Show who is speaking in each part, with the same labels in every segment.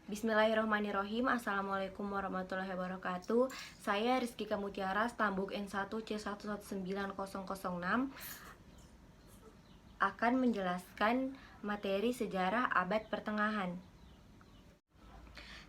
Speaker 1: Bismillahirrahmanirrahim. Assalamualaikum warahmatullahi wabarakatuh. Saya Rizky Mutiara, Stambuk N1C119006 akan menjelaskan materi sejarah abad pertengahan.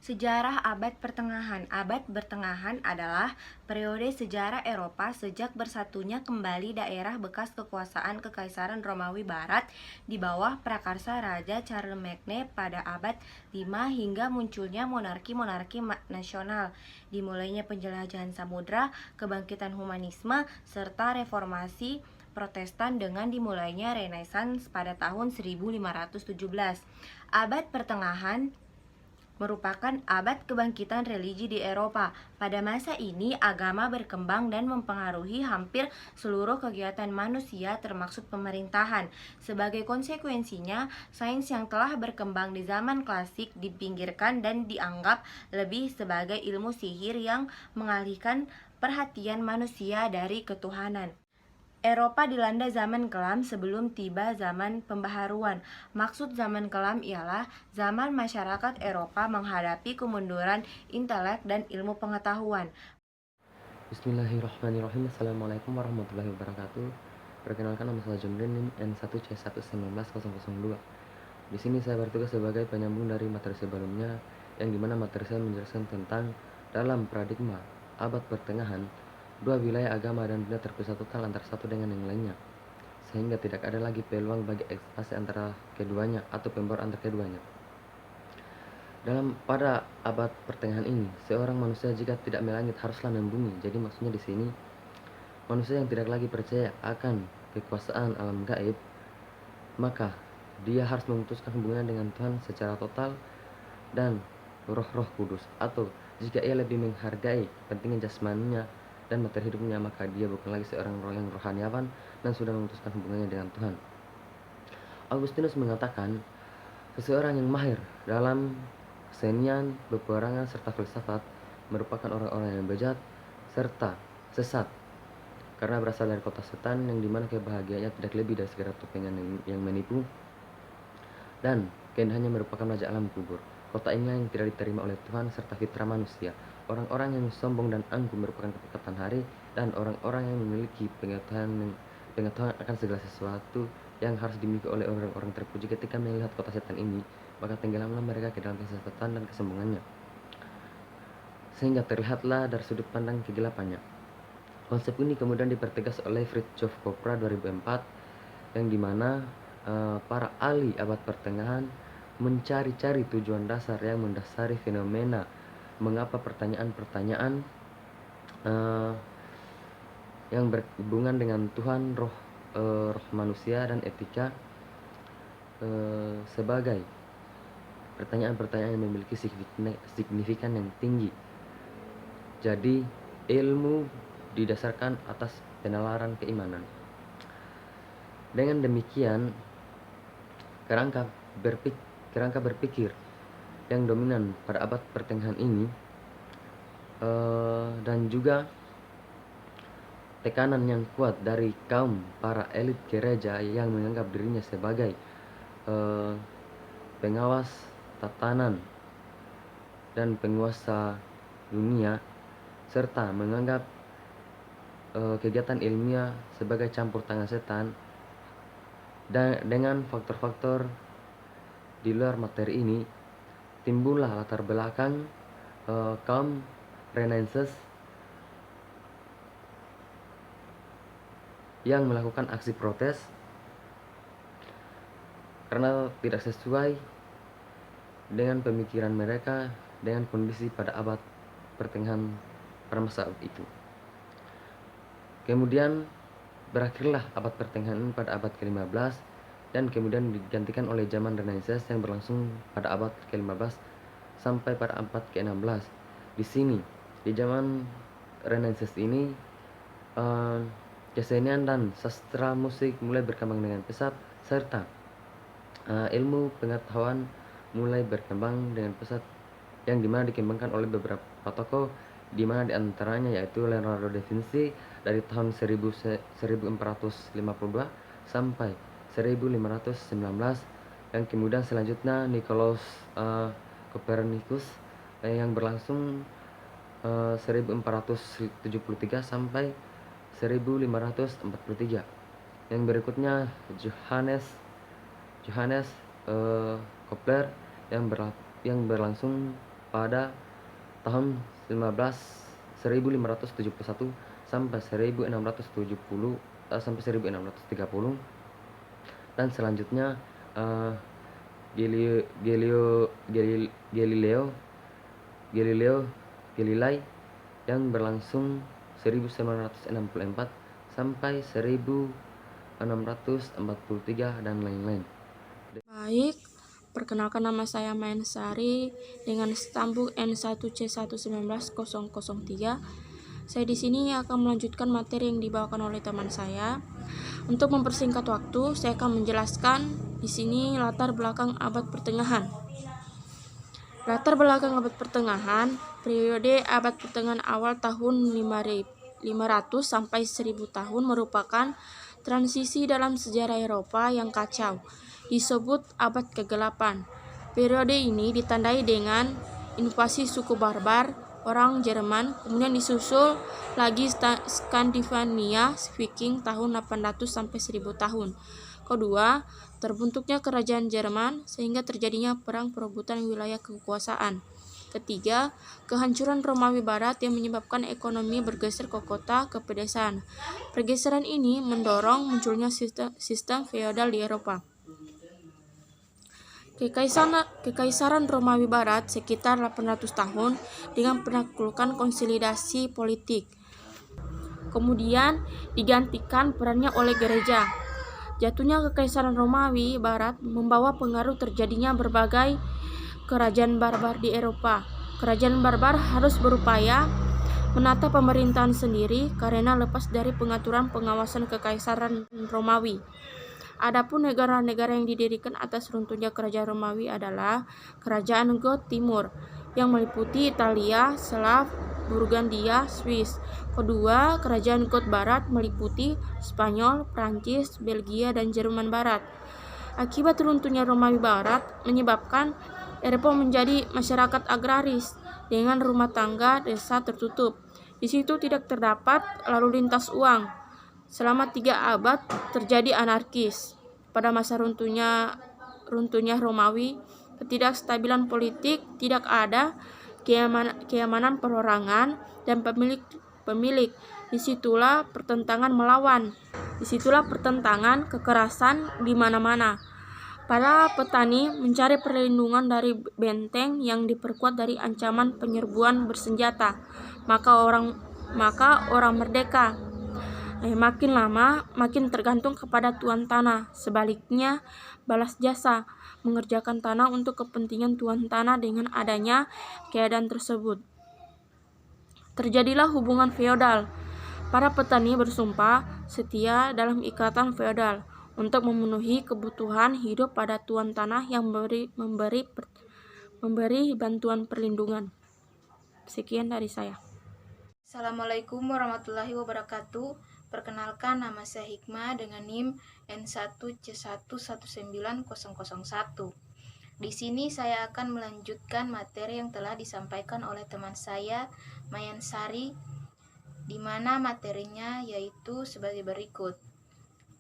Speaker 1: Sejarah abad pertengahan. Abad pertengahan adalah periode sejarah Eropa sejak bersatunya kembali daerah bekas kekuasaan Kekaisaran Romawi Barat di bawah prakarsa Raja Charlemagne pada abad 5 hingga munculnya monarki-monarki nasional, dimulainya penjelajahan samudra, kebangkitan humanisme, serta reformasi Protestan dengan dimulainya Renaissance pada tahun 1517. Abad pertengahan merupakan abad kebangkitan religi di Eropa. Pada masa ini, agama berkembang dan mempengaruhi hampir seluruh kegiatan manusia termasuk pemerintahan. Sebagai konsekuensinya, sains yang telah berkembang di zaman klasik dipinggirkan dan dianggap lebih sebagai ilmu sihir yang mengalihkan perhatian manusia dari ketuhanan. Eropa dilanda zaman kelam sebelum tiba zaman pembaharuan. Maksud zaman kelam ialah zaman masyarakat Eropa menghadapi kemunduran intelek dan ilmu pengetahuan.
Speaker 2: Bismillahirrahmanirrahim. Assalamualaikum warahmatullahi wabarakatuh. Perkenalkan, nama saya Jumrin N1C119002. Di sini saya bertugas sebagai penyambung dari materi sebelumnya, yang dimana materi saya menjelaskan tentang dalam paradigma abad pertengahan, dua wilayah agama dan dunia terpisah total antara satu dengan yang lainnya, sehingga tidak ada lagi peluang bagi ekspansi antara keduanya atau pembor antara keduanya. Pada abad pertengahan ini, seorang manusia jika tidak melangit haruslah membumi. Jadi maksudnya di sini, manusia yang tidak lagi percaya akan kekuasaan alam gaib, maka dia harus memutuskan hubungan dengan Tuhan secara total dan roh-roh kudus. Atau jika ia lebih menghargai pentingnya jasmaninya dan materi hidupnya, maka dia bukan lagi seorang roh yang rohaniawan dan sudah memutuskan hubungannya dengan Tuhan. Augustinus mengatakan, seseorang yang mahir dalam kesenian, peperangan, serta filsafat merupakan orang-orang yang bejat serta sesat, karena berasal dari kota setan yang dimana kebahagiaannya tidak lebih dari segala topengan yang menipu, dan keindahannya merupakan raja alam kubur. Kota ini yang tidak diterima oleh Tuhan serta fitrah manusia. Orang-orang yang sombong dan angkuh merupakan ketetapan hari, dan orang-orang yang memiliki pengetahuan akan segala sesuatu yang harus dimiliki oleh orang-orang terpuji ketika melihat kota setan ini, maka tenggelamlah mereka ke dalam kesesatan dan kesombongannya, sehingga terlihatlah dari sudut pandang kegelapannya. Konsep ini kemudian dipertegas oleh Fritjof Capra 2004, yang dimana para ahli abad pertengahan mencari-cari tujuan dasar yang mendasari fenomena mengapa pertanyaan-pertanyaan yang berhubungan dengan Tuhan, roh manusia, dan etika sebagai pertanyaan-pertanyaan yang memiliki signifikan yang tinggi. Jadi ilmu didasarkan atas penalaran keimanan. Dengan demikian, kerangka berpikir yang dominan pada abad pertengahan ini dan juga tekanan yang kuat dari kaum para elit gereja yang menganggap dirinya sebagai pengawas tatanan dan penguasa dunia, serta menganggap kegiatan ilmiah sebagai campur tangan setan, dan dengan faktor-faktor di luar materi ini, timbullah latar belakang kaum Renaissance yang melakukan aksi protes karena tidak sesuai dengan pemikiran mereka dengan kondisi pada abad pertengahan pada masa itu. Kemudian berakhirlah abad pertengahan pada abad ke-15, dan kemudian digantikan oleh zaman Renaissance yang berlangsung pada abad ke-15 sampai pada abad ke-16. Di sini, di zaman Renaissance ini, kesenian dan sastra musik mulai berkembang dengan pesat, serta ilmu pengetahuan mulai berkembang dengan pesat, yang dimana dikembangkan oleh beberapa tokoh, dimana diantaranya yaitu Leonardo da Vinci dari tahun 1452 sampai 1519, dan kemudian selanjutnya Nicolaus Copernicus yang berlangsung 1473 sampai 1543. Yang berikutnya Johannes Kepler yang berlangsung pada tahun 1571 sampai 1630. Dan selanjutnya Galilei yang berlangsung 1964 sampai 1643 dan lain-lain.
Speaker 3: Baik, perkenalkan nama saya Mayan Sari dengan stambuk N1C1190003. Saya di sini akan melanjutkan materi yang dibawakan oleh teman saya. Untuk mempersingkat waktu, saya akan menjelaskan di sini latar belakang abad pertengahan. Latar belakang abad pertengahan, periode abad pertengahan awal tahun 500 sampai 1000 tahun merupakan transisi dalam sejarah Eropa yang kacau, disebut abad kegelapan. Periode ini ditandai dengan invasi suku barbar, orang Jerman, kemudian disusul lagi Skandinavia Viking tahun 800 sampai 1000 tahun. Kedua, terbentuknya kerajaan Jerman sehingga terjadinya perang perebutan wilayah kekuasaan. Ketiga, kehancuran Romawi Barat yang menyebabkan ekonomi bergeser ke kota ke pedesaan. Pergeseran ini mendorong munculnya sistem feodal di Eropa. Kekaisaran Romawi Barat sekitar 800 tahun dengan penaklukan konsolidasi politik. Kemudian digantikan perannya oleh gereja. Jatuhnya Kekaisaran Romawi Barat membawa pengaruh terjadinya berbagai kerajaan barbar di Eropa. Kerajaan barbar harus berupaya menata pemerintahan sendiri karena lepas dari pengaturan pengawasan Kekaisaran Romawi. Adapun negara-negara yang didirikan atas runtuhnya kerajaan Romawi adalah Kerajaan Goth Timur yang meliputi Italia, Slav, Burgundia, Swiss. Kedua, Kerajaan Goth Barat meliputi Spanyol, Prancis, Belgia, dan Jerman Barat. Akibat runtuhnya Romawi Barat menyebabkan Eropa menjadi masyarakat agraris dengan rumah tangga desa tertutup. Di situ tidak terdapat lalu lintas uang. Selama 3 abad terjadi anarkis. Pada masa runtuhnya Romawi, ketidakstabilan politik, tidak ada keamanan perorangan dan pemilik. Disitulah pertentangan melawan. Disitulah pertentangan kekerasan di mana-mana. Para petani mencari perlindungan dari benteng yang diperkuat dari ancaman penyerbuan bersenjata. Maka orang merdeka. Makin lama makin tergantung kepada tuan tanah. Sebaliknya, balas jasa, mengerjakan tanah untuk kepentingan tuan tanah. Dengan adanya keadaan tersebut, terjadilah hubungan feodal. Para petani bersumpah setia dalam ikatan feodal untuk memenuhi kebutuhan hidup pada tuan tanah yang memberi bantuan perlindungan. Sekian dari saya.
Speaker 4: Assalamualaikum warahmatullahi wabarakatuh. Perkenalkan, nama saya Hikmah dengan NIM N1C1190001. Di sini saya akan melanjutkan materi yang telah disampaikan oleh teman saya, Mayan Sari, di mana materinya yaitu sebagai berikut.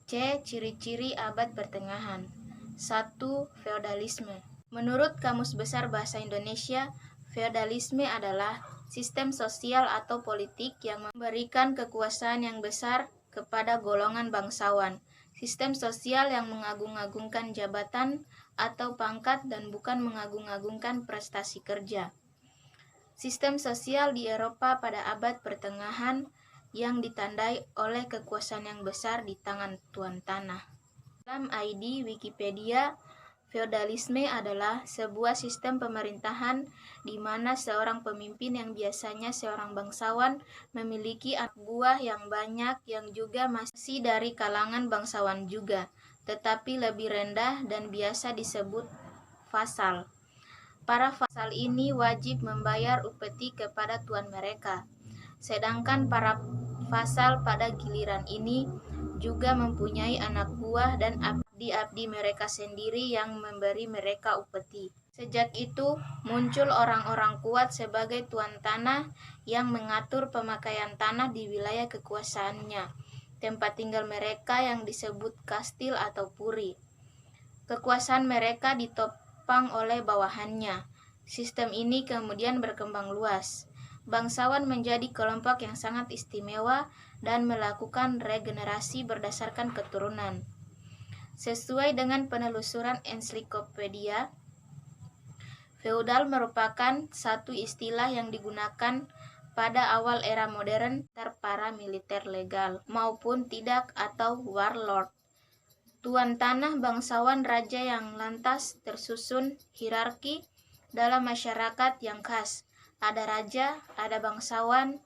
Speaker 4: C. Ciri-ciri abad pertengahan. 1. Feodalisme. Menurut Kamus Besar Bahasa Indonesia, feodalisme adalah sistem sosial atau politik yang memberikan kekuasaan yang besar kepada golongan bangsawan. Sistem sosial yang mengagung-agungkan jabatan atau pangkat dan bukan mengagung-agungkan prestasi kerja. Sistem sosial di Eropa pada abad pertengahan yang ditandai oleh kekuasaan yang besar di tangan tuan tanah. Dalam ID Wikipedia, feodalisme adalah sebuah sistem pemerintahan di mana seorang pemimpin yang biasanya seorang bangsawan memiliki anak buah yang banyak yang juga masih dari kalangan bangsawan juga, tetapi lebih rendah dan biasa disebut vasal. Para vasal ini wajib membayar upeti kepada tuan mereka, sedangkan para vasal pada giliran ini juga mempunyai anak buah dan abdi-abdi mereka sendiri yang memberi mereka upeti. Sejak itu, muncul orang-orang kuat sebagai tuan tanah yang mengatur pemakaian tanah di wilayah kekuasaannya, tempat tinggal mereka yang disebut kastil atau puri. Kekuasaan mereka ditopang oleh bawahannya. Sistem ini kemudian berkembang luas. Bangsawan menjadi kelompok yang sangat istimewa dan melakukan regenerasi berdasarkan keturunan. Sesuai dengan penelusuran ensiklopedia, feodal merupakan satu istilah yang digunakan pada awal era modern antar para militer legal maupun tidak atau warlord. Tuan tanah bangsawan raja yang lantas tersusun hierarki dalam masyarakat yang khas. Ada raja, ada bangsawan,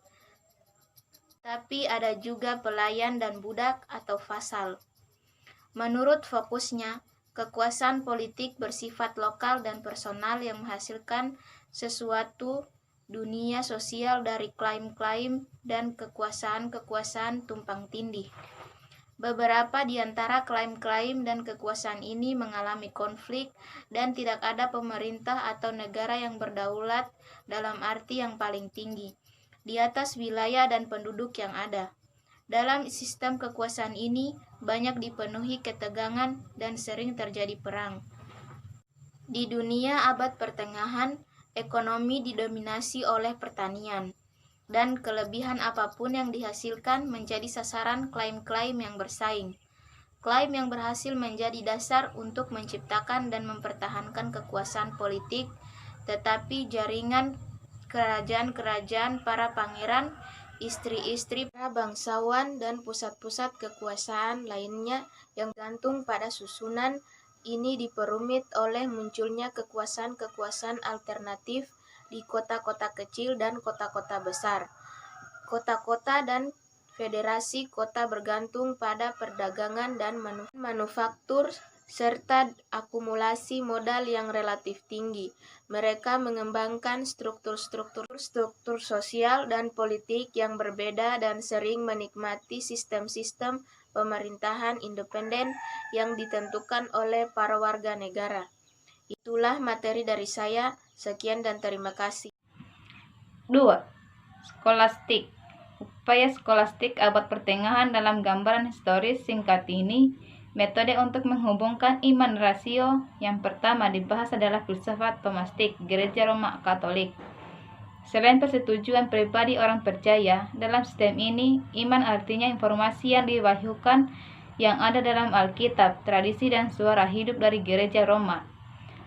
Speaker 4: tapi ada juga pelayan dan budak atau vasal. Menurut fokusnya, kekuasaan politik bersifat lokal dan personal yang menghasilkan sesuatu dunia sosial dari klaim-klaim dan kekuasaan-kekuasaan tumpang tindih. Beberapa di antara klaim-klaim dan kekuasaan ini mengalami konflik dan tidak ada pemerintah atau negara yang berdaulat dalam arti yang paling tinggi di atas wilayah dan penduduk yang ada. Dalam sistem kekuasaan ini banyak dipenuhi ketegangan dan sering terjadi perang. Di dunia abad pertengahan, ekonomi didominasi oleh pertanian, dan kelebihan apapun yang dihasilkan menjadi sasaran klaim-klaim yang bersaing. Klaim yang berhasil menjadi dasar untuk menciptakan dan mempertahankan kekuasaan politik, tetapi jaringan kerajaan-kerajaan para pangeran, istri-istri para bangsawan, dan pusat-pusat kekuasaan lainnya yang bergantung pada susunan ini diperumit oleh munculnya kekuasaan-kekuasaan alternatif di kota-kota kecil dan kota-kota besar. Kota-kota dan federasi kota bergantung pada perdagangan dan manufaktur serta akumulasi modal yang relatif tinggi. Mereka mengembangkan struktur-struktur sosial dan politik yang berbeda dan sering menikmati sistem-sistem pemerintahan independen yang ditentukan oleh para warga negara. Itulah materi dari saya. Sekian dan terima kasih.
Speaker 5: 2. Skolastik. Upaya skolastik abad pertengahan dalam gambaran historis singkat ini, metode untuk menghubungkan iman rasio yang pertama dibahas adalah filsafat tomastik Gereja Roma Katolik. Selain persetujuan pribadi orang percaya, dalam sistem ini, iman artinya informasi yang diwahyukan yang ada dalam Alkitab, tradisi dan suara hidup dari Gereja Roma.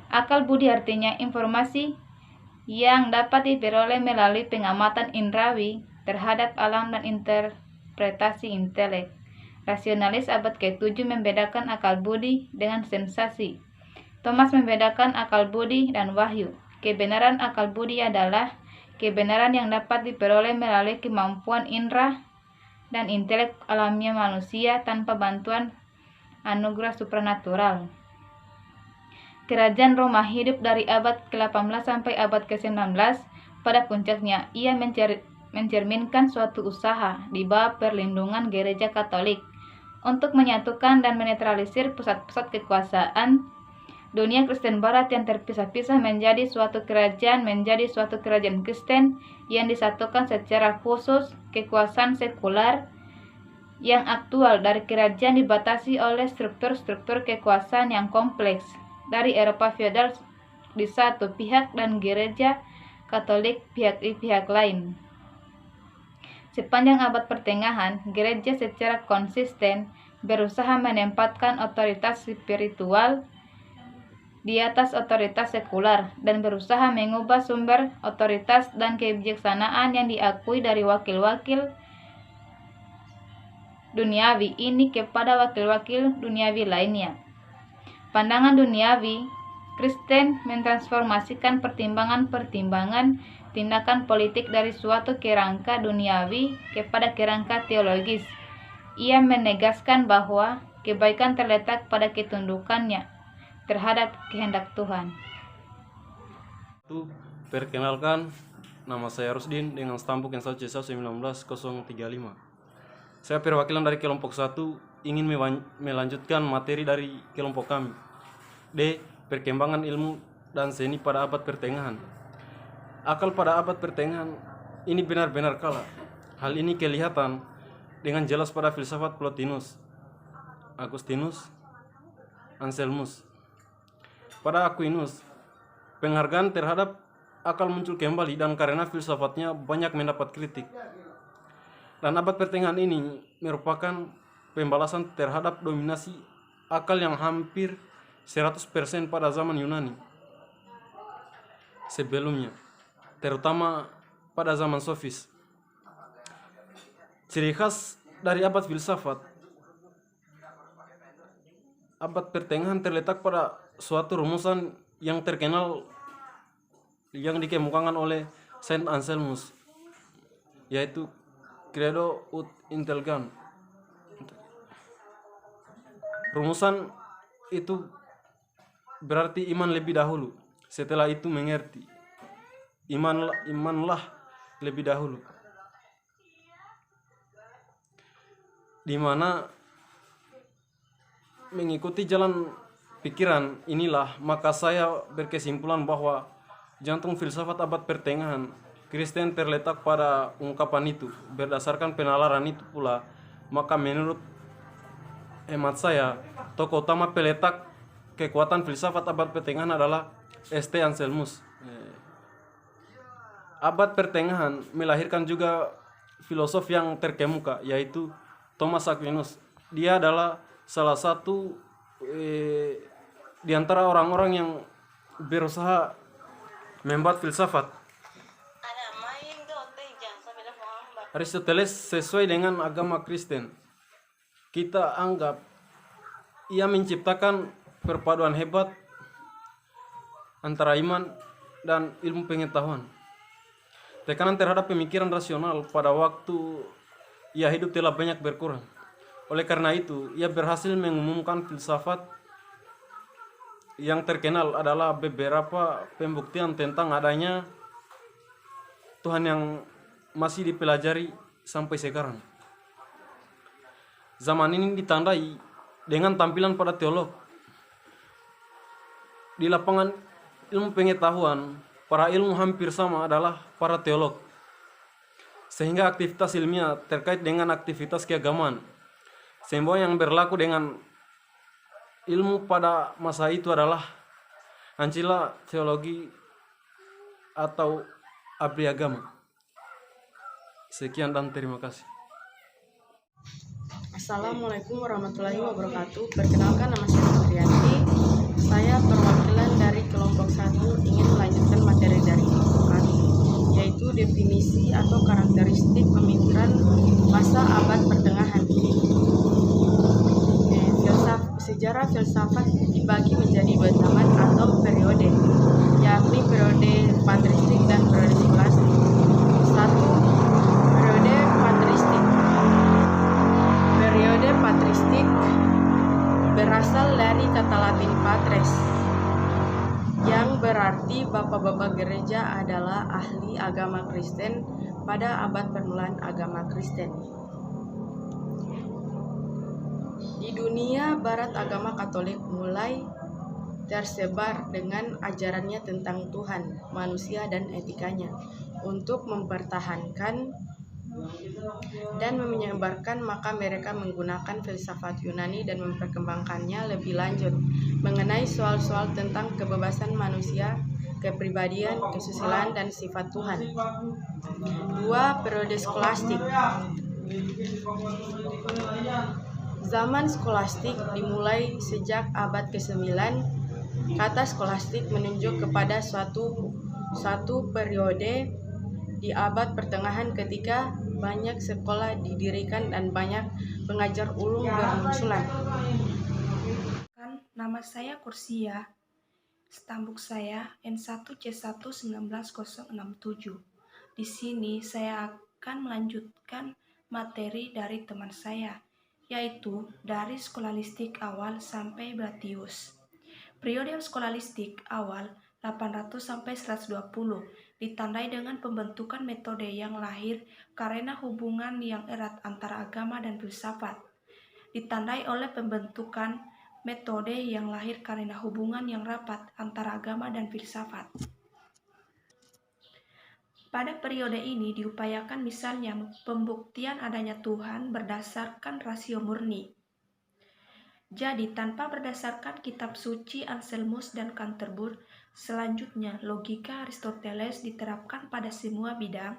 Speaker 5: Akal budi artinya informasi yang dapat diperoleh melalui pengamatan indrawi terhadap alam dan interpretasi intelek. Rasionalis abad ke-7 membedakan akal budi dengan sensasi. Thomas membedakan akal budi dan wahyu. Kebenaran akal budi adalah kebenaran yang dapat diperoleh melalui kemampuan indera dan intelek alamiah manusia tanpa bantuan anugerah supranatural. Kerajaan Roma hidup dari abad ke-18 sampai abad ke-19. Pada puncaknya, ia mencerminkan suatu usaha di bawah perlindungan Gereja Katolik untuk menyatukan dan menetralisir pusat-pusat kekuasaan dunia Kristen Barat yang terpisah-pisah menjadi suatu kerajaan Kristen yang disatukan secara khusus. Kekuasaan sekular yang aktual dari kerajaan dibatasi oleh struktur-struktur kekuasaan yang kompleks dari Eropa feodal di satu pihak dan Gereja Katolik di pihak lain. Sepanjang abad pertengahan, gereja secara konsisten berusaha menempatkan otoritas spiritual di atas otoritas sekular dan berusaha mengubah sumber otoritas dan kebijaksanaan yang diakui dari wakil-wakil duniawi ini kepada wakil-wakil duniawi lainnya. Pandangan duniawi Kristen mentransformasikan pertimbangan-pertimbangan tindakan politik dari suatu kerangka duniawi kepada kerangka teologis. Ia menegaskan bahwa kebaikan terletak pada ketundukannya terhadap kehendak Tuhan.
Speaker 6: Perkenalkan, nama saya Rusdin dengan stampuk yang satu C19035. Saya perwakilan dari kelompok 1 ingin melanjutkan materi dari kelompok kami. D. Perkembangan ilmu dan seni pada abad pertengahan. Akal pada abad pertengahan ini benar-benar kalah. Hal ini kelihatan dengan jelas pada filsafat Plotinus, Agustinus, Anselmus. Pada Aquinas, penghargaan terhadap akal muncul kembali dan karena filsafatnya banyak mendapat kritik. Dan abad pertengahan ini merupakan pembalasan terhadap dominasi akal yang hampir 100% pada zaman Yunani sebelumnya, terutama pada zaman Sofis. Ciri khas dari abad filsafat abad pertengahan terletak pada suatu rumusan yang terkenal yang dikemukakan oleh Saint Anselmus, yaitu Credo ut Intelligam. Rumusan itu berarti iman lebih dahulu, setelah itu mengerti. Imanlah lebih dahulu. Di mana mengikuti jalan pikiran inilah, maka saya berkesimpulan bahwa jantung filsafat abad pertengahan Kristen terletak pada ungkapan itu. Berdasarkan penalaran itu pula, maka menurut hemat saya, tokoh utama peletak kekuatan filsafat abad pertengahan adalah St. Anselmus. Abad pertengahan melahirkan juga filosof yang terkemuka, yaitu Thomas Aquinas. Dia adalah salah satu di antara orang-orang yang berusaha membuat filsafat. Aristoteles sesuai dengan agama Kristen. Kita anggap ia menciptakan perpaduan hebat antara iman dan ilmu pengetahuan. Tekanan terhadap pemikiran rasional pada waktu ia hidup telah banyak berkurang. Oleh karena itu, ia berhasil mengumumkan filsafat yang terkenal adalah beberapa pembuktian tentang adanya Tuhan yang masih dipelajari sampai sekarang. Zaman ini ditandai dengan tampilan para teolog. Di lapangan ilmu pengetahuan, para ilmu hampir sama adalah para teolog. Sehingga aktivitas ilmiah terkait dengan aktivitas keagamaan. Semua yang berlaku dengan ilmu pada masa itu adalah Ancila teologi atau abri agama. Sekian dan terima kasih.
Speaker 3: Assalamualaikum warahmatullahi wabarakatuh. Perkenalkan, nama saya Fitrianti. Saya perwakilan dari kelompok 1 ingin melanjutkan materi dari kelompok kami, yaitu definisi atau karakteristik pemikiran masa abad pertengahan. Sejarah filsafat dibagi menjadi 2 zaman atau periode, yakni periode patristik dan periode skolastik. 1. Periode patristik. Periode patristik berasal dari kata Latin patres, yang berarti bapak-bapak gereja adalah ahli agama Kristen pada abad permulaan agama Kristen. Di dunia barat, agama Katolik mulai tersebar dengan ajarannya tentang Tuhan, manusia, dan etikanya untuk mempertahankan dan menyebarkan, maka mereka menggunakan filsafat Yunani dan memperkembangkannya lebih lanjut mengenai soal-soal tentang kebebasan manusia, kepribadian, kesusilaan, dan sifat Tuhan. 2. Periode skolastik. Zaman skolastik dimulai sejak abad ke-9. Kata skolastik menunjuk kepada suatu periode di abad pertengahan ketika banyak sekolah didirikan dan banyak pengajar ulung bermunculan.
Speaker 7: Nama saya Kursia, stambuk saya N1C11967. Di sini saya akan melanjutkan materi dari teman saya, yaitu dari skolastik awal sampai Blasius. Periode skolastik awal 800 sampai 120 ditandai dengan pembentukan metode yang lahir karena hubungan yang erat antara agama dan filsafat. Ditandai oleh pembentukan metode yang lahir karena hubungan yang rapat antara agama dan filsafat. Pada periode ini diupayakan misalnya pembuktian adanya Tuhan berdasarkan rasio murni. Jadi tanpa berdasarkan kitab suci Anselmus dan Canterbury, selanjutnya logika Aristoteles diterapkan pada semua bidang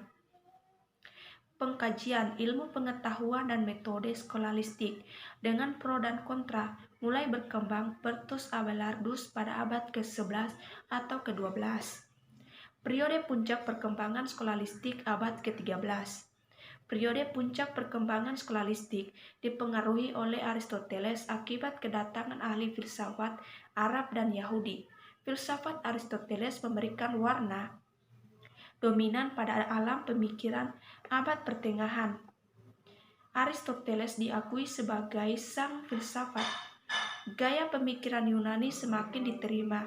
Speaker 7: pengkajian ilmu pengetahuan dan metode skolalistik dengan pro dan kontra mulai berkembang Bertus Abelardus pada abad ke-11 atau ke-12. Periode puncak perkembangan skolalistik abad ke-13. Periode puncak perkembangan skolalistik dipengaruhi oleh Aristoteles akibat kedatangan ahli filsafat Arab dan Yahudi. Filsafat Aristoteles memberikan warna dominan pada alam pemikiran abad pertengahan. Aristoteles diakui sebagai sang filsafat. Gaya pemikiran Yunani semakin diterima.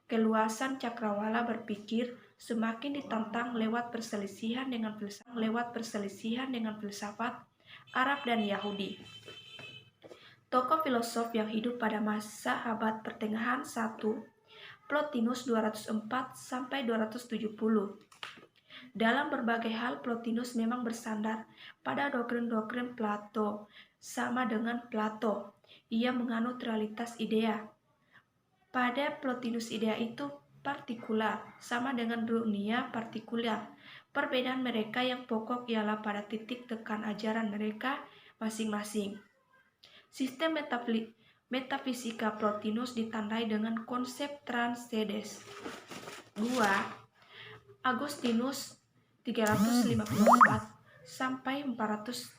Speaker 7: Keluasan cakrawala berpikir semakin ditantang lewat perselisihan dengan filsafat Arab dan Yahudi. Tokoh filosof yang hidup pada masa abad pertengahan 1, Plotinus 204 sampai 270. Dalam berbagai hal Plotinus memang bersandar pada doktrin-doktrin Plato. Sama dengan Plato, ia menganut realitas idea. Pada Plotinus idea itu partikular, sama dengan dunia partikular. Perbedaan mereka yang pokok ialah pada titik tekan ajaran mereka masing-masing. Sistem metafisika Plotinus ditandai dengan konsep transcendens. 2. Agustinus 354 sampai 430.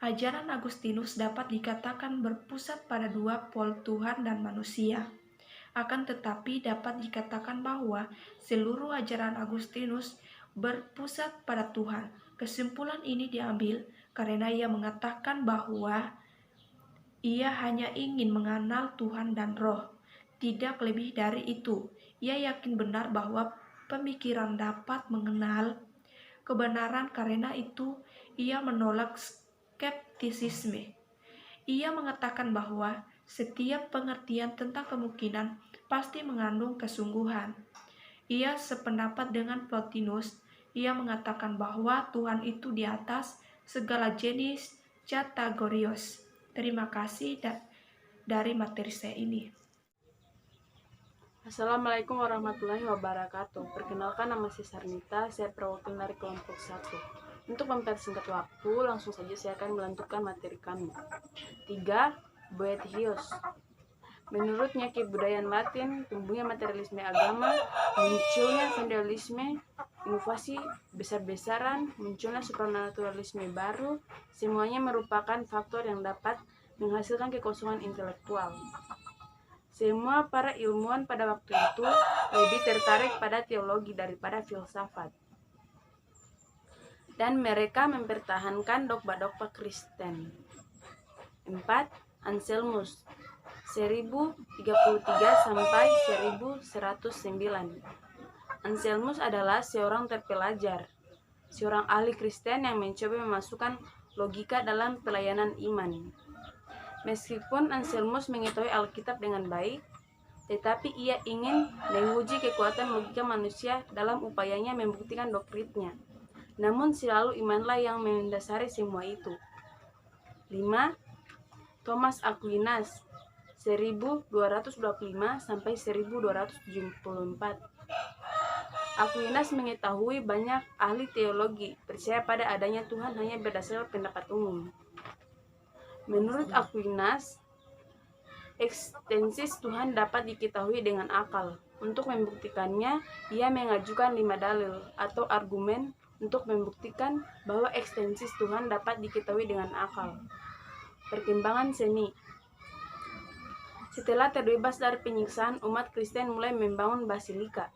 Speaker 7: Ajaran Agustinus dapat dikatakan berpusat pada dua pol Tuhan dan manusia. Akan tetapi dapat dikatakan bahwa seluruh ajaran Agustinus berpusat pada Tuhan. Kesimpulan ini diambil karena ia mengatakan bahwa ia hanya ingin mengenal Tuhan dan Roh, tidak lebih dari itu. Ia yakin benar bahwa pemikiran dapat mengenal kebenaran, karena itu ia menolak skeptisisme. Ia mengatakan bahwa setiap pengertian tentang kemungkinan pasti mengandung kesungguhan. Ia sependapat dengan Plotinus. Ia mengatakan bahwa Tuhan itu di atas segala jenis kategorios. Terima kasih dari materi saya ini.
Speaker 3: Assalamualaikum warahmatullahi wabarakatuh. Perkenalkan, nama saya Sarnita, saya perwakilan dari kelompok 1. Untuk mempersingkat waktu, langsung saja saya akan melanjutkan materi kami. 3. Boethius. Menurutnya kebudayaan Latin, tumbuhnya materialisme agama, munculnya feudalisme, inovasi besar-besaran, munculnya supranaturalisme baru, semuanya merupakan faktor yang dapat menghasilkan kekosongan intelektual. Semua para ilmuwan pada waktu itu lebih tertarik pada teologi daripada filsafat. Dan mereka mempertahankan dogma-dogma Kristen. 4. Anselmus 1033 sampai 1109. Anselmus adalah seorang terpelajar, seorang ahli Kristen yang mencoba memasukkan logika dalam pelayanan iman. Meskipun Anselmus mengetahui Alkitab dengan baik, tetapi ia ingin menguji kekuatan logika manusia dalam upayanya membuktikan doktrinnya. Namun selalu imanlah yang mendasari semua itu. 5. Thomas Aquinas 1225 sampai 1274. Aquinas mengetahui banyak ahli teologi percaya pada adanya Tuhan hanya berdasarkan pendapat umum. Menurut Aquinas, eksistensi Tuhan dapat diketahui dengan akal. Untuk membuktikannya, ia mengajukan 5 dalil atau argumen untuk membuktikan bahwa eksistensi Tuhan dapat diketahui dengan akal. Perkembangan seni. Setelah terbebas dari penyiksaan, umat Kristen mulai membangun basilika.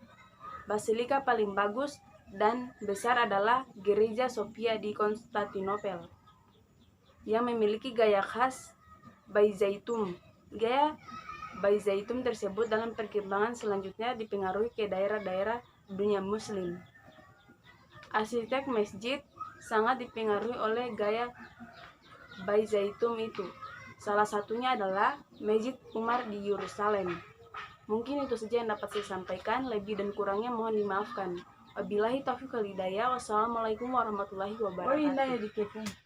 Speaker 3: Basilika paling bagus dan besar adalah Gereja Sophia di Konstantinopel, yang memiliki gaya khas Byzantium. Gaya Byzantium tersebut dalam perkembangan selanjutnya dipengaruhi ke daerah-daerah dunia muslim. Arsitek masjid sangat dipengaruhi oleh gaya Byzantium itu.
Speaker 8: Salah satunya adalah Masjid Umar di Yerusalem. Mungkin itu saja yang dapat saya sampaikan, lebih dan kurangnya mohon dimaafkan. Wabillahi taufiq wal hidayah. Wassalamualaikum warahmatullahi wabarakatuh.